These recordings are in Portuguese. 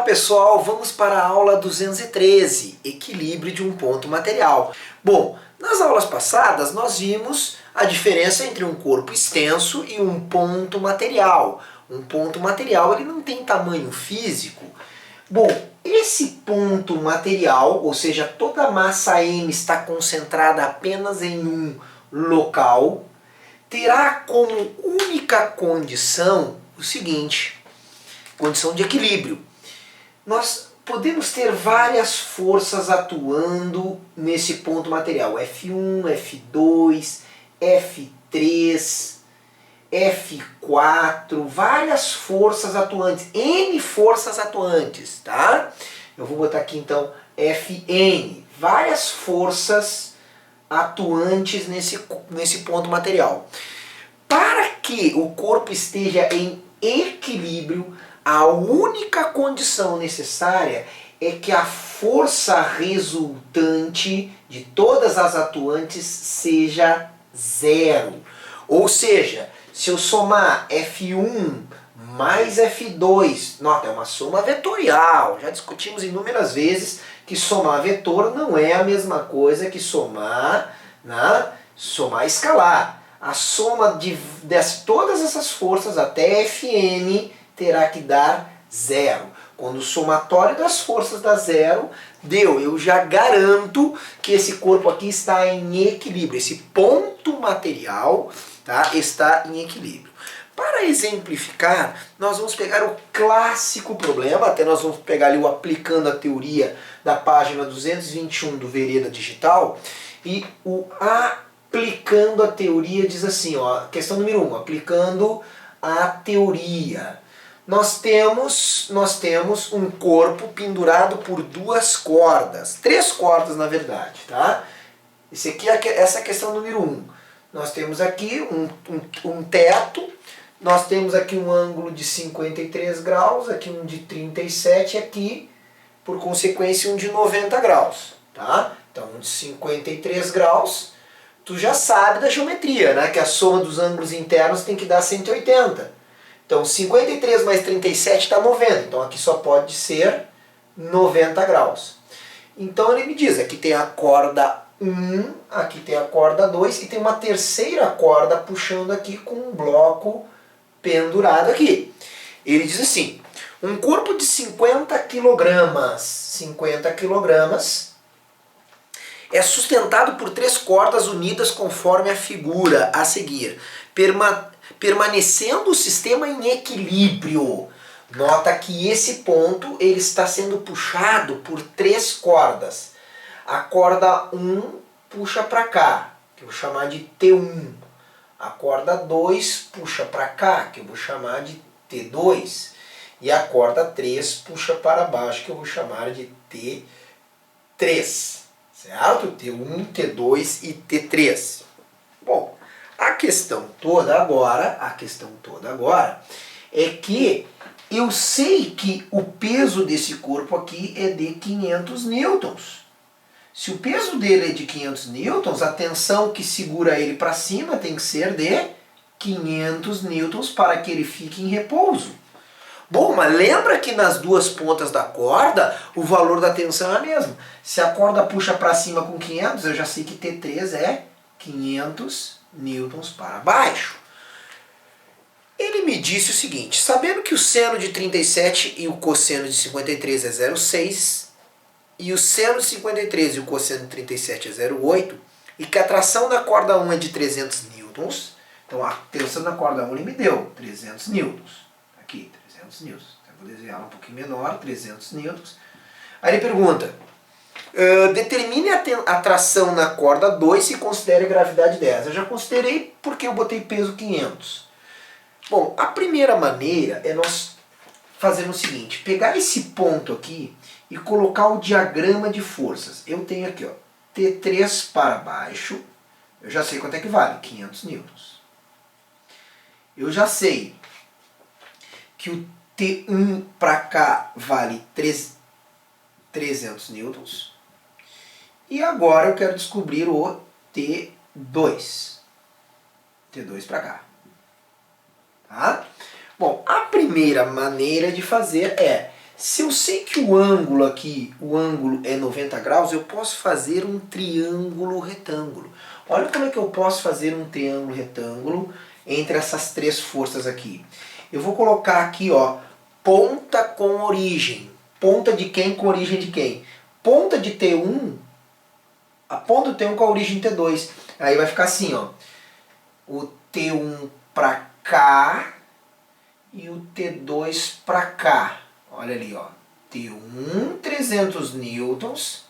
pessoal, vamos para a aula 213, equilíbrio de um ponto material. Bom, nas aulas passadas nós vimos a diferença entre um corpo extenso e um ponto material. Um ponto material ele não tem tamanho físico. Bom, esse ponto material, ou seja, toda a massa M está concentrada apenas em um local, terá como única condição o seguinte, condição de equilíbrio. Nós podemos ter várias forças atuando nesse ponto material. F1, F2, F3, F4, várias forças atuantes, N forças atuantes, tá? Eu vou botar aqui então Fn, várias forças atuantes nesse ponto material. Para que o corpo esteja em equilíbrio, a única condição necessária é que a força resultante de todas as atuantes seja zero. Ou seja, se eu somar F1 mais F2, nota, é uma soma vetorial. Já discutimos inúmeras vezes que somar vetor não é a mesma coisa que somar escalar. A soma de todas essas forças até Fn terá que dar zero. Quando o somatório das forças dá zero, deu. Eu já garanto que esse corpo aqui está em equilíbrio. Esse ponto material, tá, está em equilíbrio. Para exemplificar, nós vamos pegar o clássico problema, até nós vamos pegar ali o aplicando a teoria da página 221 do Vereda Digital, e o aplicando a teoria diz assim, ó, questão número 1, aplicando a teoria. Nós temos um corpo pendurado por duas cordas, três cordas na verdade, tá? Essa é a questão número 1. Nós temos aqui um teto, nós temos aqui um ângulo de 53 graus, aqui um de 37 e aqui, por consequência, um de 90 graus, tá? Então, um de 53 graus, tu já sabe da geometria, né? Que a soma dos ângulos internos tem que dar 180. Então, 53 mais 37 dá 90. Então, aqui só pode ser 90 graus. Então, ele me diz, aqui tem a corda 1, aqui tem a corda 2 e tem uma terceira corda puxando aqui com um bloco pendurado aqui. Ele diz assim, um corpo de 50 quilogramas é sustentado por três cordas unidas conforme a figura a seguir, permanecendo o sistema em equilíbrio. Nota que esse ponto ele está sendo puxado por três cordas. A corda 1 puxa para cá, que eu vou chamar de T1. A corda 2 puxa para cá, que eu vou chamar de T2. E a corda 3 puxa para baixo, que eu vou chamar de T3. Certo? T1, T2 e T3. Bom, a questão toda agora é que eu sei que o peso desse corpo aqui é de 500 newtons. Se o peso dele é de 500 newtons, a tensão que segura ele para cima tem que ser de 500 newtons para que ele fique em repouso. Bom, mas lembra que nas duas pontas da corda o valor da tensão é a mesma. Se a corda puxa para cima com 500, eu já sei que T3 é 500 newtons para baixo. Ele me disse o seguinte, sabendo que o seno de 37 e o cosseno de 53 é 0,6, e o seno de 53 e o cosseno de 37 é 0,8, e que a tração da corda 1 é de 300 newtons, então a tensão da corda 1 ele me deu 300 newtons. Aqui, 300 newtons. Eu vou desenhar um pouquinho menor, 300 newtons. Aí ele pergunta, determine a tração na corda 2 e considere a gravidade 10. Eu já considerei porque eu botei peso 500. Bom, a primeira maneira é nós fazermos o seguinte, pegar esse ponto aqui e colocar o diagrama de forças. Eu tenho aqui, ó, T3 para baixo, eu já sei quanto é que vale, 500 newtons. Eu já sei que o T1 para cá vale 300 newtons. E agora eu quero descobrir o T2. T2 para cá. Tá? Bom, a primeira maneira de fazer é Se eu sei que o ângulo aqui, o ângulo é 90 graus, eu posso fazer um triângulo retângulo. Olha como é que eu posso fazer um triângulo retângulo entre essas três forças aqui. Eu vou colocar aqui, ó, ponta com origem. Ponta de quem com origem de quem? Ponta de T1, a ponta do T1 com a origem de T2. Aí vai ficar assim, ó. O T1 para cá e o T2 para cá. Olha ali, ó. T1, 300 newtons.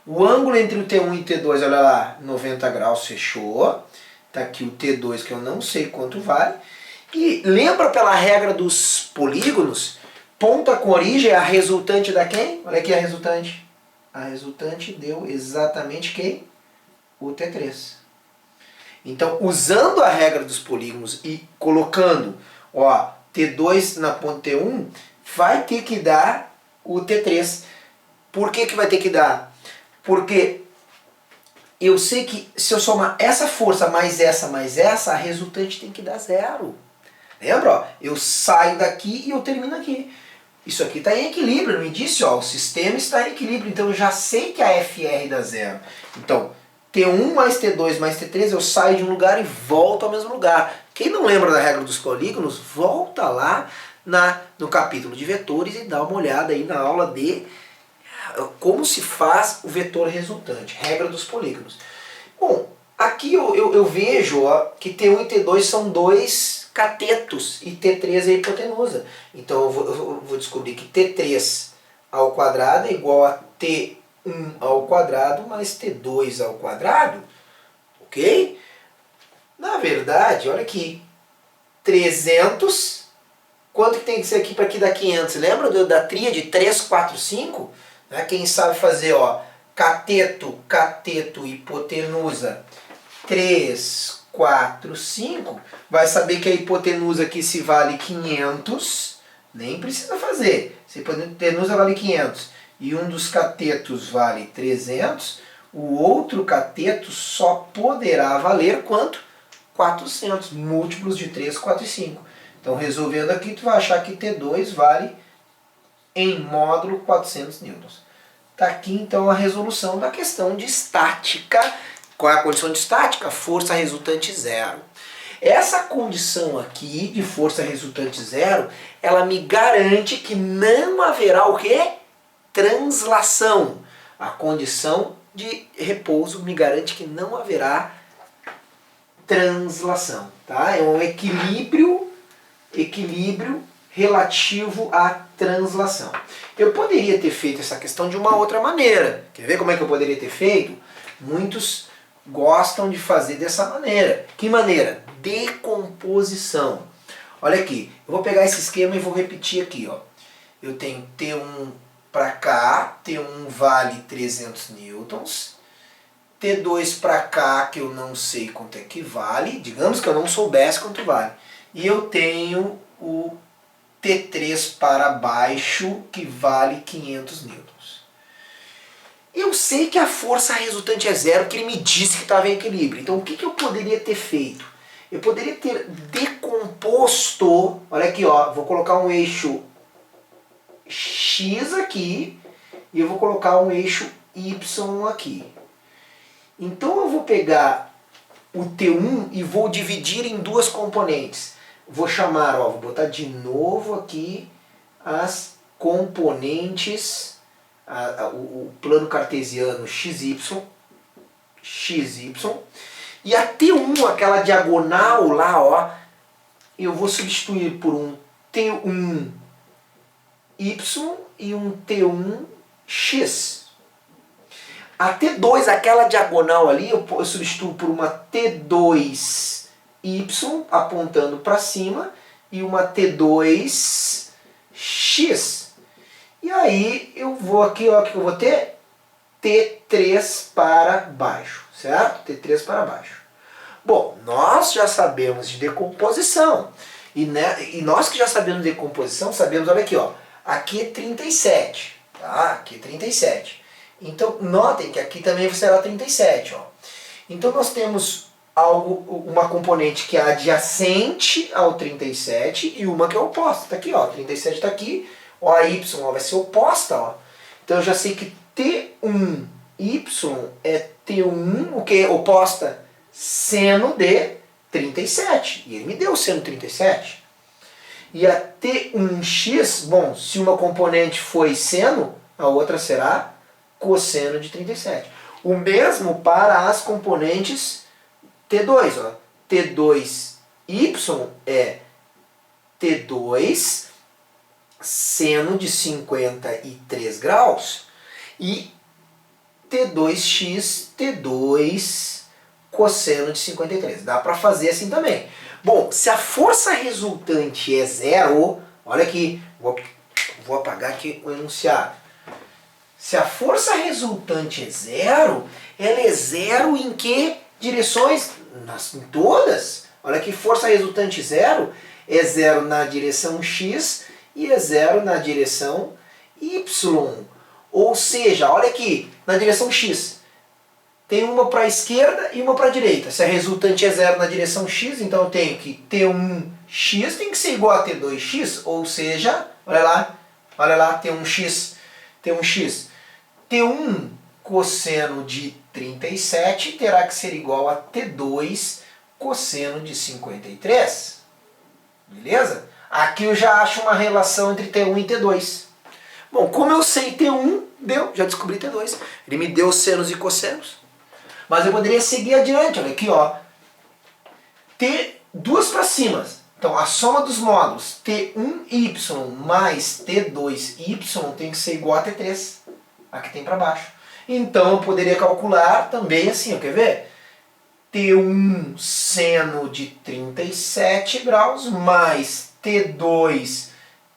O ângulo entre o T1 e o T2, olha lá, 90 graus, fechou. Tá aqui o T2, que eu não sei quanto vale. E lembra pela regra dos polígonos? Ponta com origem é a resultante da quem? Olha aqui a resultante. A resultante deu exatamente quem? O T3. Então, usando a regra dos polígonos e colocando, ó, T2 na ponta T1, vai ter que dar o T3. Por que que vai ter que dar? Porque eu sei que se eu somar essa força mais essa, a resultante tem que dar zero. Lembra? Ó, eu saio daqui e eu termino aqui. Isso aqui está em equilíbrio, me disse, ó, o sistema está em equilíbrio, então eu já sei que a FR dá zero. Então, T1 mais T2 mais T3, eu saio de um lugar e volto ao mesmo lugar. Quem não lembra da regra dos polígonos, volta lá no capítulo de vetores e dá uma olhada aí na aula de como se faz o vetor resultante, regra dos polígonos. Bom, aqui eu vejo, ó, que T1 e T2 são dois catetos e T3 é a hipotenusa. Então eu vou descobrir que T3 ao quadrado é igual a T1 ao quadrado mais T2 ao quadrado, ok? Na verdade, olha aqui, 300, quanto que tem que ser aqui para que dá 500? Lembra da tríade 3, 4, 5? Quem sabe fazer, ó, cateto, cateto, hipotenusa, 3, 4, 5, vai saber que a hipotenusa aqui se vale 500, nem precisa fazer. Se a hipotenusa vale 500 e um dos catetos vale 300, o outro cateto só poderá valer quanto? 400, múltiplos de 3, 4 e 5. Então, resolvendo aqui, tu vai achar que T2 vale em módulo 400 newtons. Está aqui, então, a resolução da questão de estática. Qual é a condição de estática? Força resultante zero. Essa condição aqui de força resultante zero, ela me garante que não haverá o quê? Translação. A condição de repouso me garante que não haverá translação. Tá? É um equilíbrio relativo à translação. Eu poderia ter feito essa questão de uma outra maneira. Quer ver como é que eu poderia ter feito? Muitos gostam de fazer dessa maneira. Que maneira? Decomposição. Olha aqui, eu vou pegar esse esquema e vou repetir aqui. Ó. Eu tenho T1 para cá, T1 vale 300 newtons. T2 para cá, que eu não sei quanto é que vale. Digamos que eu não soubesse quanto vale. E eu tenho o T3 para baixo, que vale 500 newtons. Eu sei que a força resultante é zero, que ele me disse que estava em equilíbrio. Então o que eu poderia ter feito? Eu poderia ter decomposto, olha aqui, ó, vou colocar um eixo X aqui e eu vou colocar um eixo Y aqui. Então eu vou pegar o T1 e vou dividir em duas componentes. Vou chamar, ó, vou botar de novo aqui as componentes, o plano cartesiano XY, e a T1, aquela diagonal lá, ó, eu vou substituir por um T1Y e um T1X. A T2, aquela diagonal ali, eu substituo por uma T2Y apontando para cima e uma T2X. E aí eu vou aqui, ó, o que eu vou ter? T3 para baixo, certo? T3 para baixo. Bom, nós já sabemos de decomposição. E nós que já sabemos de decomposição, sabemos, olha aqui, ó, aqui é 37, tá? Aqui é 37. Então, notem que aqui também será 37, ó. Então nós temos uma componente que é adjacente ao 37 e uma que é oposta. Está aqui, ó, 37 está aqui, Ó, a y ó, vai ser oposta, ó. Então eu já sei que T1y é T1, o que? Oposta? Seno de 37. E ele me deu o seno 37. E a T1x, bom, se uma componente foi seno, a outra será cosseno de 37. O mesmo para as componentes T2. Ó. T2y é T2 seno de 53 graus e T2x, T2 cosseno de 53. Dá para fazer assim também. Bom, se a força resultante é zero, olha aqui, vou apagar aqui o enunciado. Se a força resultante é zero, ela é zero em que direções? Em todas. Olha aqui, força resultante zero é zero na direção x e é zero na direção y. Ou seja, olha aqui, na direção x, tem uma para a esquerda e uma para a direita. Se a resultante é zero na direção x, então eu tenho que T1x tem que ser igual a T2x, ou seja, olha lá, T1x, T1 cosseno de 37 terá que ser igual a T2 cosseno de 53. Beleza? Aqui eu já acho uma relação entre T1 e T2. Bom, como eu sei T1, já descobri T2. Ele me deu senos e cossenos. Mas eu poderia seguir adiante, olha aqui, ó. T duas para cima. Então a soma dos módulos T1y mais T2y tem que ser igual a T3. Aqui tem para baixo. Então eu poderia calcular também assim, ó, quer ver? T1 seno de 37 graus mais T2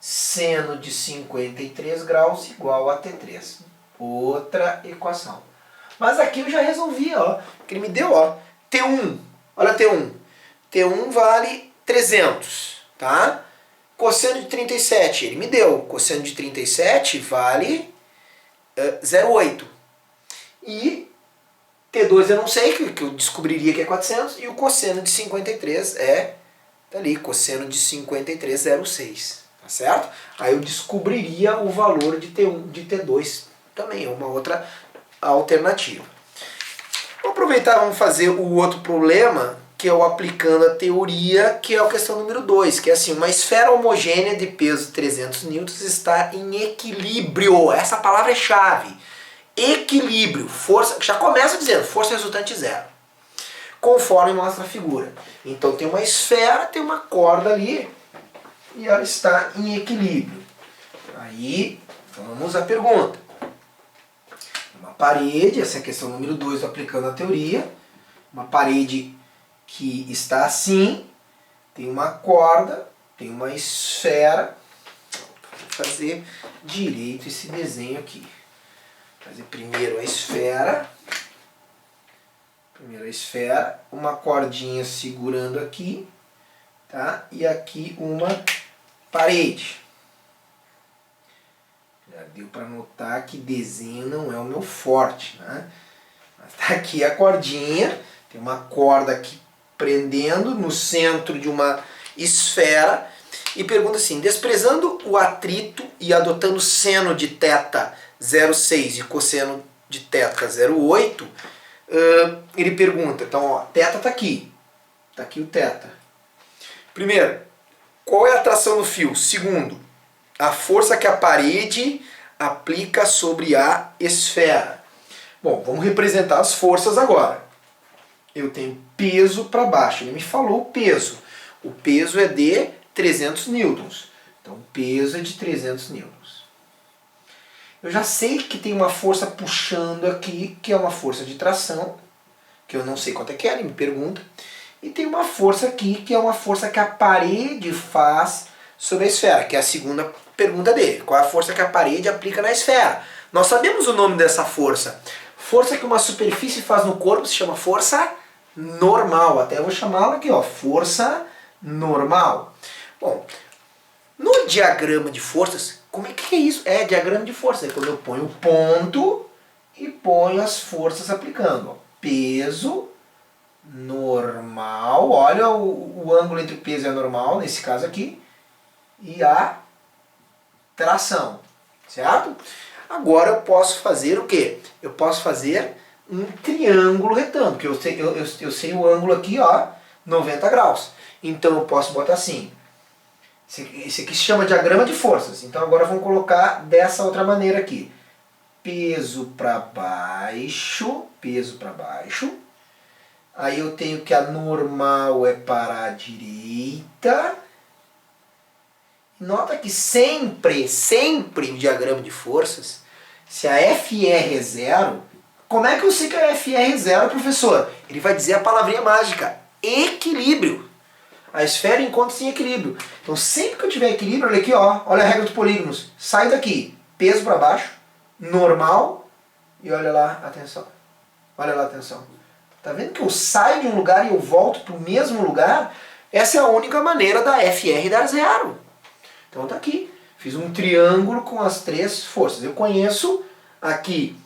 seno de 53 graus igual a T3. Outra equação. Mas aqui eu já resolvi, ó. Que ele me deu, ó. T1. Olha T1. T1 vale 300, tá? Cosseno de 37, ele me deu. Cosseno de 37 vale 0,8. E T2 eu não sei, que eu descobriria que é 400. E o cosseno de 53 tá ali, cosseno de 53, 0,6. Tá certo? Aí eu descobriria o valor de T1, de T2 também. É uma outra alternativa. Vamos aproveitar, vamos fazer o outro problema, que é o aplicando a teoria, que é a questão número 2, que é assim, uma esfera homogênea de peso 300 newtons está em equilíbrio. Essa palavra é chave. Equilíbrio. Força, já começa dizendo, força resultante zero. Conforme mostra a figura. Então tem uma esfera, tem uma corda ali, e ela está em equilíbrio. Aí, vamos à pergunta. Uma parede, essa é a questão número 2 do aplicando a teoria. Uma parede que está assim, tem uma corda, tem uma esfera. Vou fazer direito esse desenho aqui. Fazer primeiro a esfera. Primeiro a esfera, uma cordinha segurando aqui, tá? E aqui uma parede. Já deu para notar que desenho não é o meu forte, né? Mas tá aqui a cordinha, tem uma corda aqui prendendo no centro de uma esfera e pergunta assim, desprezando o atrito e adotando seno de θ 0,6 e cosseno de θ 0,8, ele pergunta, então ó, θ está aqui o θ. Primeiro, qual é a tração no fio? Segundo, a força que a parede aplica sobre a esfera. Bom, vamos representar as forças agora. Eu tenho peso para baixo, ele me falou o peso. O peso é de 300 newtons. Então o peso é de 300 newtons. Eu já sei que tem uma força puxando aqui, que é uma força de tração, que eu não sei quanto é que é, ele me pergunta. E tem uma força aqui, que é uma força que a parede faz sobre a esfera, que é a segunda pergunta dele. Qual é a força que a parede aplica na esfera? Nós sabemos o nome dessa força. Força que uma superfície faz no corpo se chama força normal. Até eu vou chamá-la aqui, ó, força normal. Bom, no diagrama de forças, como é que é isso? É diagrama de força. É quando eu ponho o ponto e ponho as forças aplicando. Ó. Peso normal, olha o ângulo entre o peso e a normal, nesse caso aqui, e a tração, certo? Agora eu posso fazer o quê? Eu posso fazer um triângulo retângulo, porque eu sei o ângulo aqui, ó, 90 graus. Então eu posso botar assim. Esse aqui se chama diagrama de forças. Então agora vamos colocar dessa outra maneira aqui. Peso para baixo, peso para baixo. Aí eu tenho que a normal é para a direita. Nota que sempre o diagrama de forças, se a FR é zero, como é que eu sei que a FR é zero, professor? Ele vai dizer a palavrinha mágica, equilíbrio. A esfera encontra-se em equilíbrio. Então sempre que eu tiver equilíbrio, olha aqui, ó, olha a regra dos polígonos. Sai daqui, peso para baixo, normal, e olha lá, atenção. Olha lá, atenção. Tá vendo que eu saio de um lugar e eu volto para o mesmo lugar? Essa é a única maneira da FR dar zero. Então tá aqui. Fiz um triângulo com as três forças. Eu conheço aqui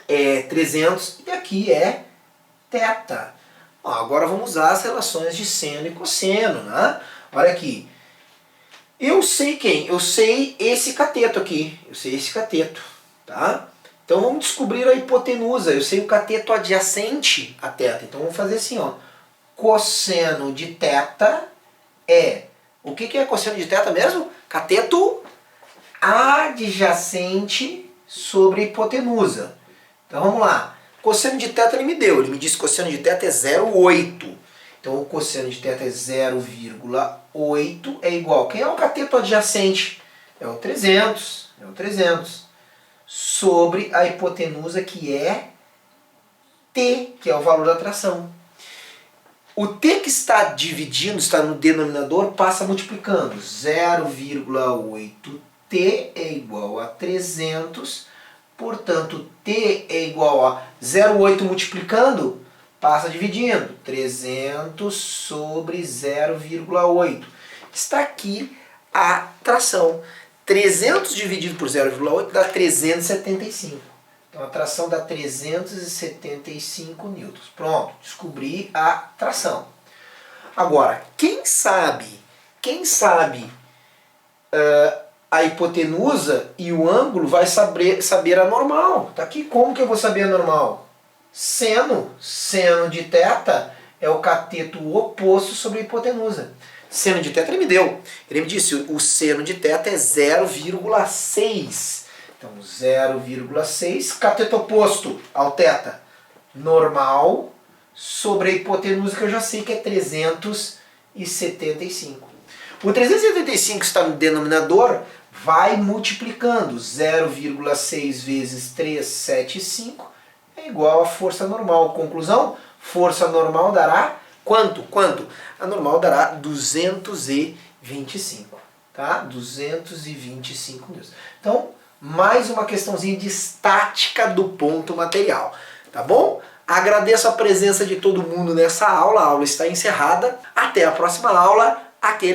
300 e aqui é θ. Ó, agora vamos usar as relações de seno e cosseno, né? Olha aqui. Eu sei quem? Eu sei esse cateto aqui. Eu sei esse cateto, tá? Então vamos descobrir a hipotenusa. Eu sei o cateto adjacente a θ. Então vamos fazer assim, ó. Cosseno de θ é... O que é cosseno de θ mesmo? Cateto adjacente sobre a hipotenusa. Então vamos lá. Cosseno de θ ele me deu. Ele me disse que cosseno de θ é 0,8. Então o cosseno de θ é 0,8 é igual. Quem é o cateto adjacente? É o 300. É o 300. Sobre a hipotenusa que é T, que é o valor da tração. O T que está dividindo, está no denominador, passa multiplicando. 0,8T é igual a 300. Portanto, T é igual a 0,8 multiplicando, passa dividindo. 300 sobre 0,8. Está aqui a tração. 300 dividido por 0,8 dá 375. Então a tração dá 375 newtons. Pronto, descobri a tração. Agora, quem sabe a hipotenusa e o ângulo vai saber a normal. Tá aqui, como que eu vou saber a normal? Seno de θ é o cateto oposto sobre a hipotenusa. Seno de θ ele me deu. Ele me disse o seno de θ é 0,6. Então 0,6, cateto oposto ao θ, normal, sobre a hipotenusa que eu já sei que é 375. O 375 está no denominador, vai multiplicando. 0,6 vezes 375 é igual a força normal. Conclusão, força normal dará quanto? A normal dará 225. Tá? 225 newtons. Então, mais uma questãozinha de estática do ponto material. Tá bom? Agradeço a presença de todo mundo nessa aula. A aula está encerrada. Até a próxima aula. Aquele